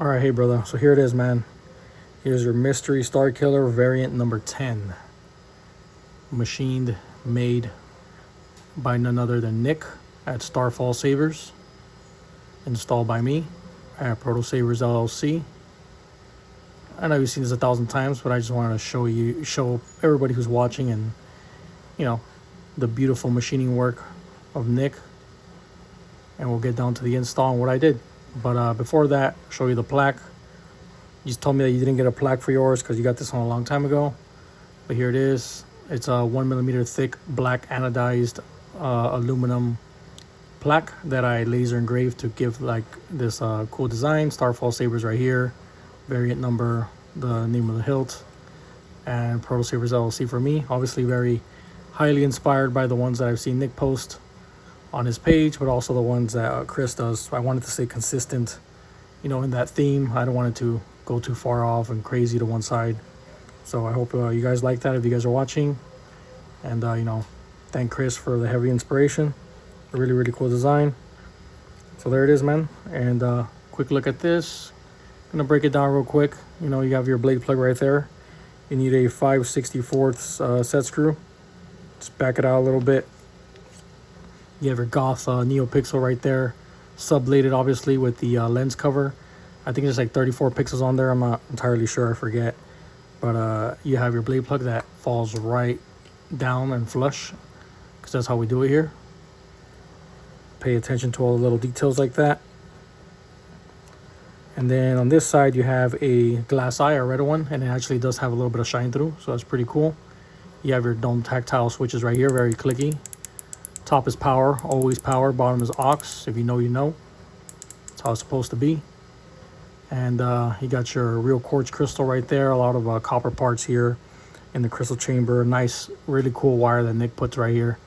All right, hey brother. So here it is, man. Here's your mystery Starkiller variant number 10. Machined, made by none other than Nick at Starfall Sabers. Installed by me at Proto Sabers LLC. I know you've seen this 1,000 times, but I just wanted to show everybody who's watching and, the beautiful machining work of Nick. And we'll get down to the install and what I did. But before that, show you the plaque. You just told me that you didn't get a plaque for yours because you got this one a long time ago. But here it is. It's a 1mm thick black anodized aluminum plaque that I laser engraved to give like this cool design. Starfall Sabers right here. Variant number, the name of the hilt. And Proto Sabers LLC for me. Obviously very highly inspired by the ones that I've seen Nick post on his page, but also the ones that Chris does. I wanted to stay consistent, in that theme. I don't want it to go too far off and crazy to one side. So I hope you guys like that if you guys are watching. And, thank Chris for the heavy inspiration. A really, really cool design. So there it is, man. And quick look at this. Gonna break it down real quick. You have your blade plug right there. You need a 5/64 set screw. Just back it out a little bit. You have your Goth NeoPixel right there, subbladed obviously with the lens cover. I think there's like 34 pixels on there. I'm not entirely sure, I forget. But you have your blade plug that falls right down and flush, because that's how we do it here. Pay attention to all the little details like that. And then on this side you have a glass eye, a red one, and it actually does have a little bit of shine through, so that's pretty cool. You have your dome tactile switches right here, very clicky. Top is power, always power. Bottom is aux. If you know, you know. That's how it's supposed to be. And you got your real quartz crystal right there. A lot of copper parts here in the crystal chamber. Nice, really cool wire that Nick puts right here.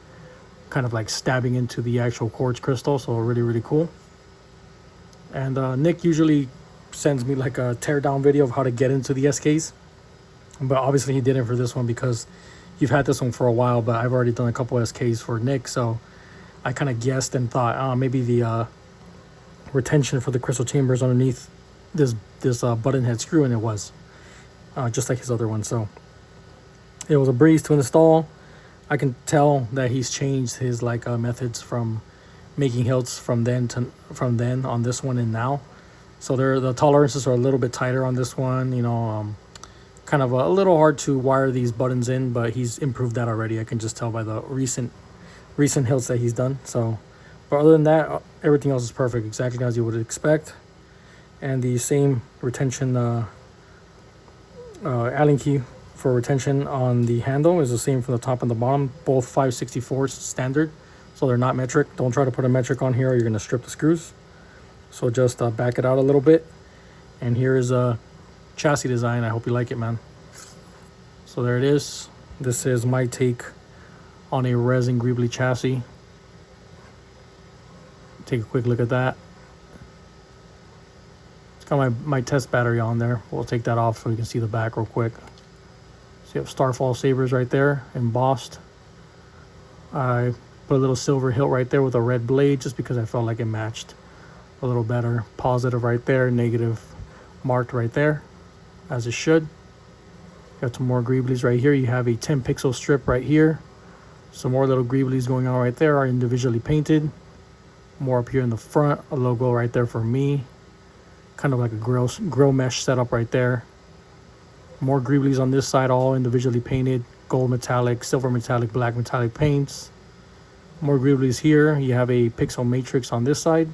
Kind of like stabbing into the actual quartz crystal. So really, really cool. And Nick usually sends me like a teardown video of how to get into the SKs. But obviously he didn't for this one because you've had this one for a while, but I've already done a couple SKs for Nick, so I kind of guessed and thought, maybe the retention for the crystal chamber is underneath this button head screw, and it was just like his other one. So it was a breeze to install. I can tell that he's changed his methods from making hilts from then on this one and now. So the tolerances are a little bit tighter on this one. Kind of a little hard to wire these buttons in, but he's improved that already. I can just tell by the recent hilts that he's done. So, but other than that, everything else is perfect, exactly as you would expect. And the same retention Allen key for retention on the handle is the same from the top and the bottom. Both 5/64 standard, so they're not metric. Don't try to put a metric on here, or you're gonna strip the screws. So just back it out a little bit. And here is a chassis design. I hope you like it, man. So there it is. This is my take on a resin greebly chassis. Take a quick look at that. It's got my test battery on there. We'll take that off so you can see the back real quick. So you have Starfall Sabers right there, embossed. I put a little silver hilt right there with a red blade just because I felt like it matched a little better. Positive right there, negative marked right there, as it should. Got some more greeblies right here. You have a 10 pixel strip right here. Some more little greeblies going on right there are individually painted. More up here in the front, a logo right there for me. Kind of like a grill mesh setup right there. More greeblies on this side, all individually painted. Gold metallic, silver metallic, black metallic paints. More greeblies here. You have a pixel matrix on this side.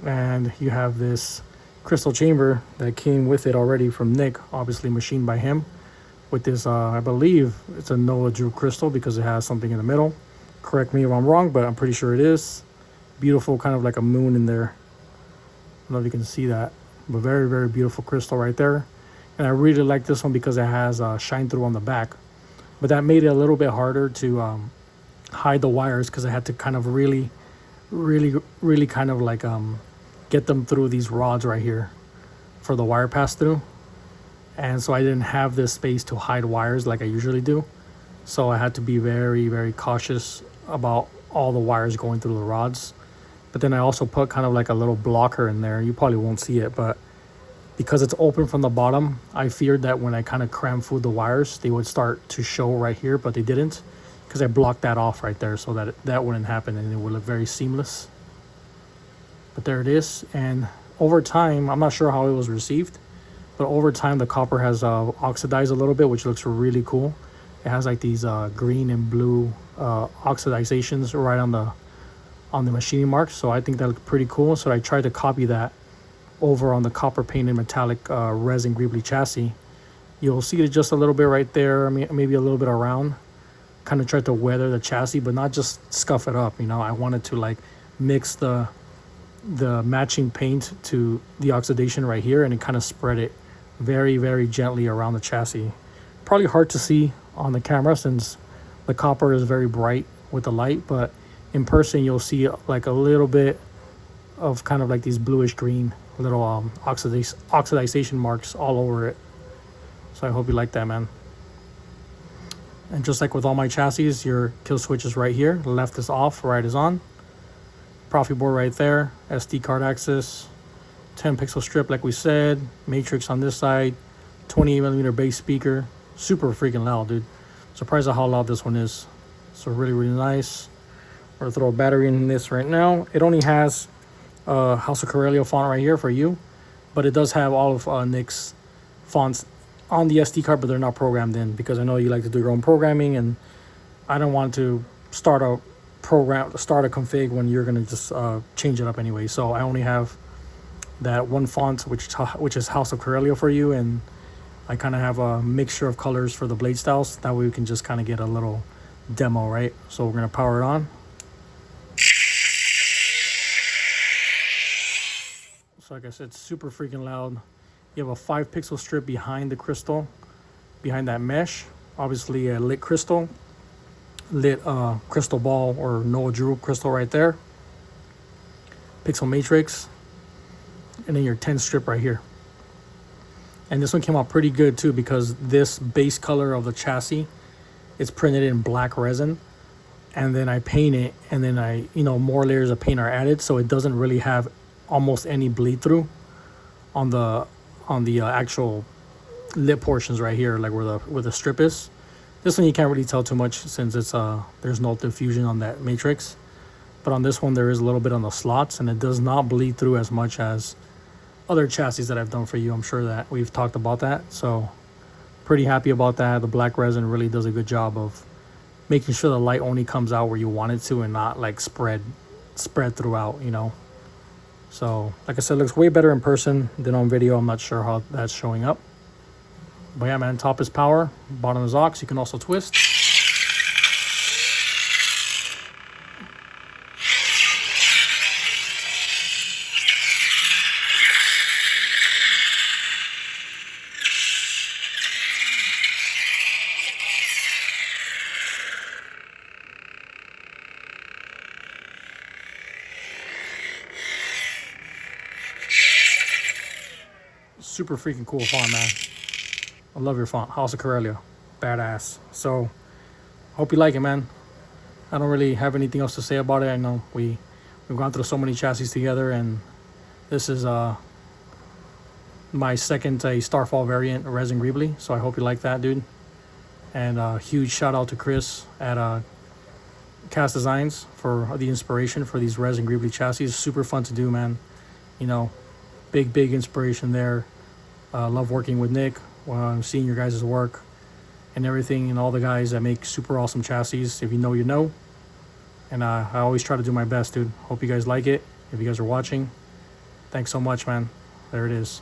And you have this crystal chamber that came with it already from Nick, obviously machined by him, with this I believe it's a Noah Drew crystal because it has something in the middle. Correct me if I'm wrong, but I'm pretty sure it is. Beautiful, kind of like a moon in there. I don't know if you can see that, but very, very beautiful crystal right there. And I really like this one because it has shine through on the back, but that made it a little bit harder to hide the wires because I had to kind of really kind of like get them through these rods right here for the wire pass through. And so I didn't have this space to hide wires like I usually do. So I had to be very, very cautious about all the wires going through the rods. But then I also put kind of like a little blocker in there. You probably won't see it, but because it's open from the bottom, I feared that when I kind of crammed through the wires, they would start to show right here, but they didn't, because I blocked that off right there so that that wouldn't happen and it would look very seamless. But there it is. And over time, I'm not sure how it was received, but over time the copper has oxidized a little bit, which looks really cool. It has like these green and blue oxidizations right on the machining marks, so I think that looked pretty cool. So I tried to copy that over on the copper painted metallic resin greebly chassis. You'll see it just a little bit right there. I mean, maybe a little bit around. Kind of tried to weather the chassis, but not just scuff it up. You know, I wanted to like mix the matching paint to the oxidation right here, and it kind of spread it very, very gently around the chassis. Probably hard to see on the camera since the copper is very bright with the light, but in person you'll see like a little bit of kind of like these bluish green little oxidization marks all over it. So I hope you like that, man. And just like with all my chassis, your kill switch is right here. Left is off, right is on. Profi board right there, SD card access, 10 pixel strip like we said, matrix on this side, 28mm bass speaker, super freaking loud, dude. Surprised at how loud this one is. So really, really nice. We're gonna throw a battery in this right now. It only has House of Corellia font right here for you, but it does have all of Nick's fonts on the SD card, but they're not programmed in, because I know you like to do your own programming, and I don't want to start a config when you're gonna just change it up anyway. So I only have that one font, which is House of Corellia for you, and I kind of have a mixture of colors for the blade styles. That way we can just kind of get a little demo, right? So we're gonna power it on. So like I said, super freaking loud. You have a 5 pixel strip behind the crystal, behind that mesh. Obviously a lit crystal, lit crystal ball or Noah Drew crystal right there. Pixel matrix, and then your 10 strip right here. And this one came out pretty good too, because this base color of the chassis, it's printed in black resin, and then I paint it, and then I, you know, more layers of paint are added, so it doesn't really have almost any bleed through on the actual lit portions right here, like where the strip is. This one you can't really tell too much since it's there's no diffusion on that matrix, but on this one there is a little bit on the slots, and it does not bleed through as much as other chassis that I've done for you. I'm sure that we've talked about that, so pretty happy about that. The black resin really does a good job of making sure the light only comes out where you want it to, and not like spread throughout, you know. So like I said, it looks way better in person than on video. I'm not sure how that's showing up, but yeah, man, top is power, bottom is aux. You can also twist. Super freaking cool font, man. I love your font. House of Corellia, badass. So hope you like it, man. I don't really have anything else to say about it. I know we've gone through so many chassis together, and this is my second Starfall variant resin greebly. So I hope you like that, dude. And huge shout out to Chris at Cast Designs for the inspiration for these resin greebly chassis. Super fun to do, man. You know, big inspiration there. Love working with Nick, seeing your guys' work and everything, and all the guys that make super awesome chassis. If you know, you know. And I always try to do my best, dude. Hope you guys like it. If you guys are watching, thanks so much, man. There it is.